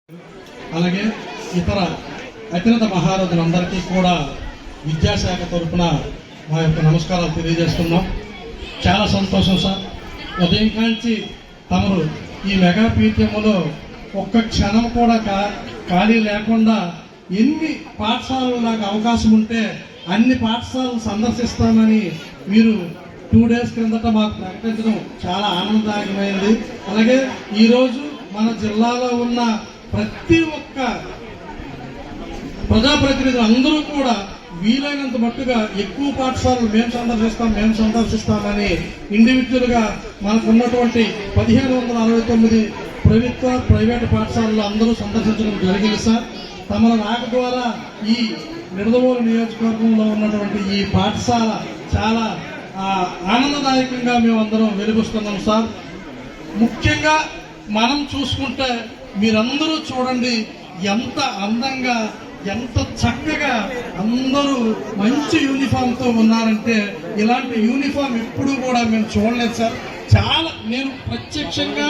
అలాగే ఇతర అత్యున్నత మహారథులందరికీ కూడా విద్యాశాఖ తరఫున మా యొక్క నమస్కారాలు తెలియజేస్తున్నాం. చాలా సంతోషం సార్. ఉదయం కాంచి తమరు ఈ మెగా పీఠంలో ఒక్క క్షణం కూడా ఖాళీ లేకుండా ఎన్ని పాఠశాలలు నాకు అవకాశం ఉంటే అన్ని పాఠశాలలు సందర్శిస్తామని మీరు 2 days క్రిందట మాకు ప్రకటించడం చాలా ఆనందదాయకమైనది. అలాగే ఈరోజు మన జిల్లాలో ఉన్న ప్రతి ఒక్క ప్రజాప్రతినిధులు అందరూ కూడా వీలైనంత మట్టుగా ఎక్కువ పాఠశాలలు మేము సందర్శిస్తామని ఇండివిజువల్గా మనకు ఉన్నటువంటి 1569 ప్రభుత్వ ప్రైవేటు పాఠశాలలు అందరూ సందర్శించడం జరిగింది సార్. తమల రాక ద్వారా ఈ నిడదవోలు నియోజకవర్గంలో ఉన్నటువంటి ఈ పాఠశాల చాలా ఆనందదాయకంగా మేమందరం వెలుగుస్తున్నాం సార్. ముఖ్యంగా మనం చూసుకుంటే మీరందరూ చూడండి, ఎంత అందంగా ఎంత చక్కగా అందరూ మంచి యూనిఫామ్తో ఉన్నారంటే ఇలాంటి యూనిఫామ్ ఎప్పుడూ కూడా మేము చూడలేదు సార్. చాలా నేను ప్రత్యక్షంగా